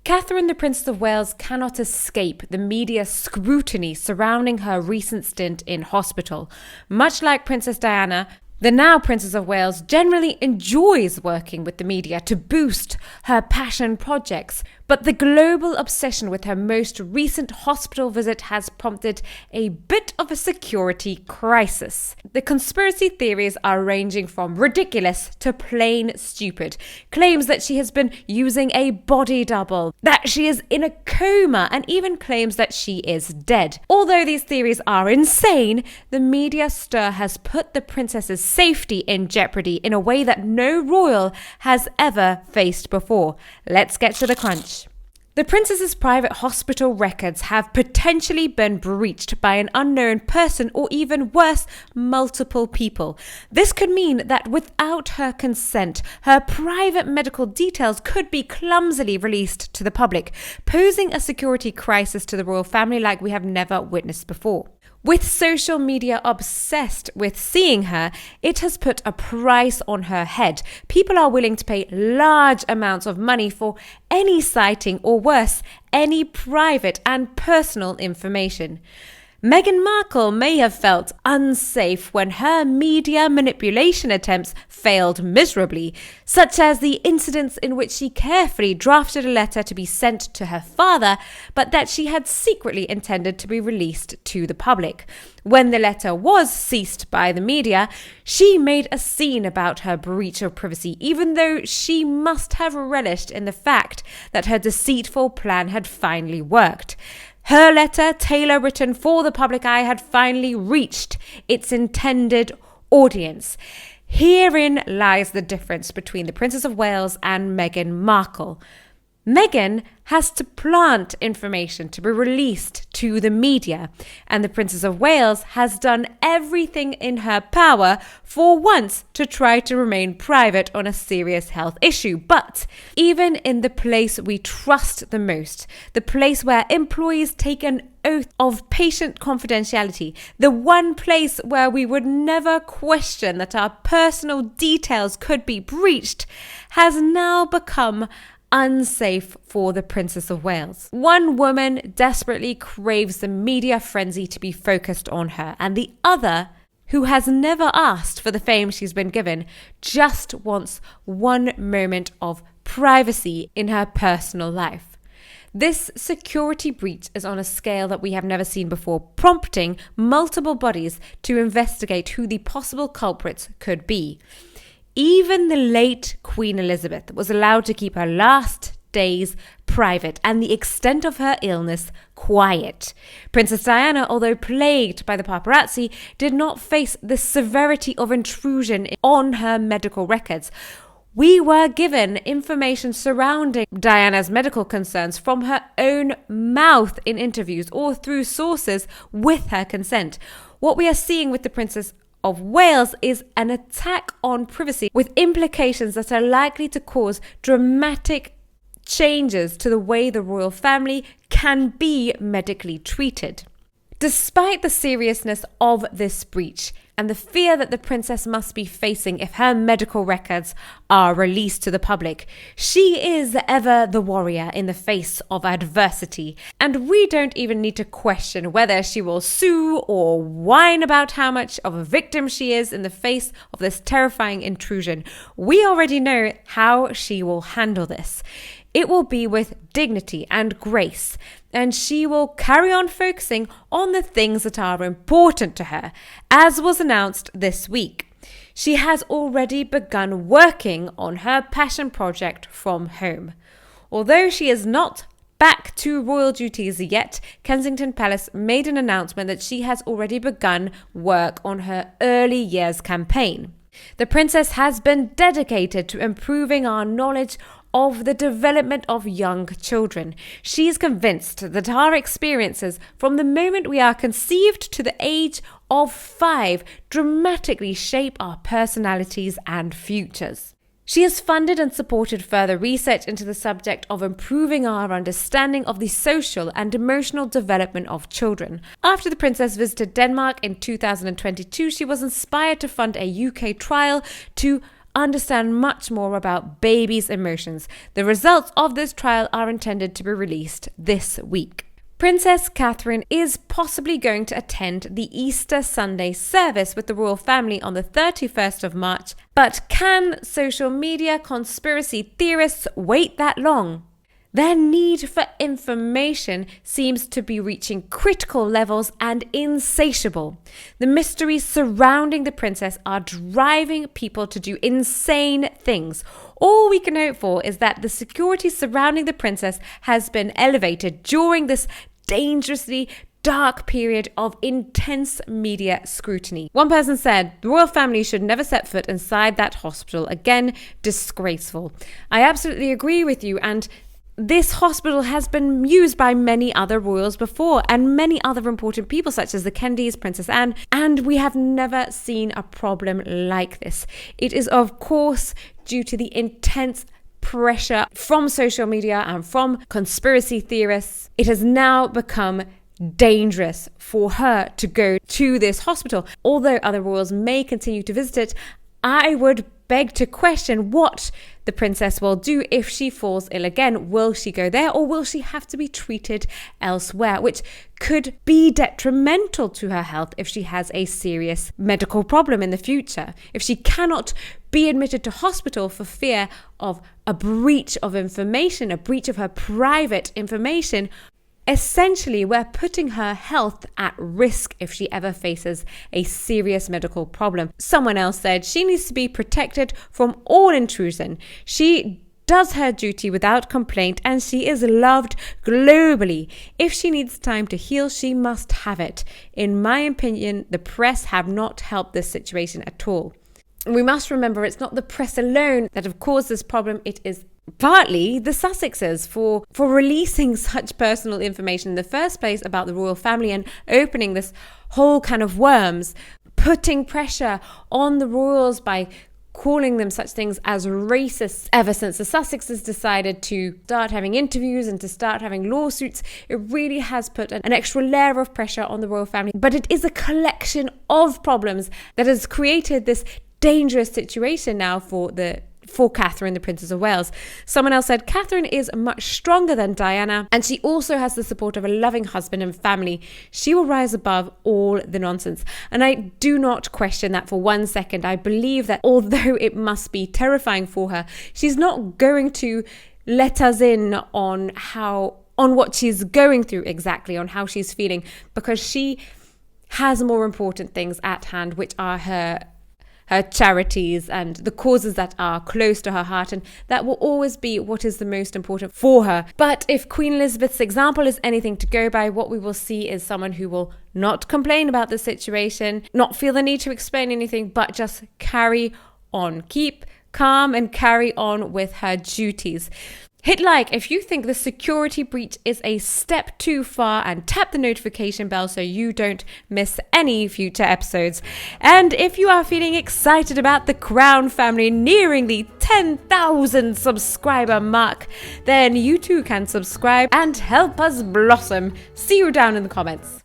Catherine, the Princess of Wales, cannot escape the media scrutiny surrounding her recent stint in hospital. Much like Princess Diana, the now Princess of Wales generally enjoys working with the media to boost her passion projects, but the global obsession with her most recent hospital visit has prompted a bit of a security crisis. The conspiracy theories are ranging from ridiculous to plain stupid. Claims that she has been using a body double, that she is in a coma, and even claims that she is dead. Although these theories are insane, the media stir has put the princess's safety in jeopardy in a way that no royal has ever faced before. Let's get to the crunch. The princess's private hospital records have potentially been breached by an unknown person, or even worse, multiple people. This could mean that without her consent, her private medical details could be clumsily released to the public, posing a security crisis to the royal family like we have never witnessed before. With social media obsessed with seeing her, it has put a price on her head. People are willing to pay large amounts of money for any sighting, or worse, any private and personal information. Meghan Markle may have felt unsafe when her media manipulation attempts failed miserably, such as the incidents in which she carefully drafted a letter to be sent to her father, but that she had secretly intended to be released to the public. When the letter was seized by the media, she made a scene about her breach of privacy, even though she must have relished in the fact that her deceitful plan had finally worked. Her letter, tailor-written for the public eye, had finally reached its intended audience. Herein lies the difference between the Princess of Wales and Meghan Markle. Meghan has to plant information to be released to the media, and the Princess of Wales has done everything in her power for once to try to remain private on a serious health issue. But even in the place we trust the most, the place where employees take an oath of patient confidentiality, the one place where we would never question that our personal details could be breached, has now become unsafe for the Princess of Wales. One woman desperately craves the media frenzy to be focused on her, and the other, who has never asked for the fame she's been given, just wants one moment of privacy in her personal life. This security breach is on a scale that we have never seen before, prompting multiple bodies to investigate who the possible culprits could be. Even the late Queen Elizabeth was allowed to keep her last days private and the extent of her illness quiet. Princess Diana, although plagued by the paparazzi, did not face the severity of intrusion on her medical records. We were given information surrounding Diana's medical concerns from her own mouth in interviews or through sources with her consent. What we are seeing with the Princess of Wales is an attack on privacy with implications that are likely to cause dramatic changes to the way the royal family can be medically treated. Despite the seriousness of this breach and the fear that the princess must be facing if her medical records are released to the public, she is ever the warrior in the face of adversity, and we don't even need to question whether she will sue or whine about how much of a victim she is in the face of this terrifying intrusion. We already know how she will handle this. It will be with dignity and grace, and she will carry on focusing on the things that are important to her, as was announced this week. She has already begun working on her passion project from home. Although she is not back to royal duties yet, Kensington Palace made an announcement that she has already begun work on her early years campaign. The princess has been dedicated to improving our knowledge of the development of young children. She is convinced that our experiences from the moment we are conceived to the age of 5 dramatically shape our personalities and futures. She has funded and supported further research into the subject of improving our understanding of the social and emotional development of children. After the princess visited Denmark in 2022, she was inspired to fund a UK trial to understand much more about babies' emotions. The results of this trial are intended to be released this week. Princess Catherine is possibly going to attend the Easter Sunday service with the royal family on the 31st of March, but can social media conspiracy theorists wait that long? Their need for information seems to be reaching critical levels and insatiable. The mysteries surrounding the princess are driving people to do insane things. All we can hope for is that the security surrounding the princess has been elevated during this dangerously dark period of intense media scrutiny. One person said, the royal family should never set foot inside that hospital again. Disgraceful. I absolutely agree with you, and this hospital has been used by many other royals before and many other important people such as the Kennedys, Princess Anne, and we have never seen a problem like this. It is, of course, due to the intense pressure from social media and from conspiracy theorists. It has now become dangerous for her to go to this hospital. Although other royals may continue to visit it, I would beg to question what the princess will do if she falls ill again. Will she go there, or will she have to be treated elsewhere, which could be detrimental to her health if she has a serious medical problem in the future? If she cannot be admitted to hospital for fear of a breach of information, a breach of her private information, essentially, we're putting her health at risk if she ever faces a serious medical problem. Someone else said she needs to be protected from all intrusion. She does her duty without complaint, and she is loved globally. If she needs time to heal, she must have it. In my opinion, the press have not helped this situation at all. We must remember it's not the press alone that have caused this problem. It is partly the Sussexes for releasing such personal information in the first place about the royal family and opening this whole can of worms, putting pressure on the royals by calling them such things as racists. Ever since the Sussexes decided to start having interviews and to start having lawsuits, it really has put an extra layer of pressure on the royal family. But it is a collection of problems that has created this dangerous situation now for Catherine, the Princess of Wales. Someone else said, Catherine is much stronger than Diana, and she also has the support of a loving husband and family. She will rise above all the nonsense. And I do not question that for 1 second. I believe that although it must be terrifying for her, she's not going to let us in on what she's going through exactly, on how she's feeling, because she has more important things at hand, which are her charities and the causes that are close to her heart, and that will always be what is the most important for her. But if Queen Elizabeth's example is anything to go by, what we will see is someone who will not complain about the situation, not feel the need to explain anything, but just carry on, keep calm and carry on with her duties. Hit like if you think the security breach is a step too far, and tap the notification bell so you don't miss any future episodes. And if you are feeling excited about the Crown family nearing the 10,000 subscriber mark, then you too can subscribe and help us blossom. See you down in the comments.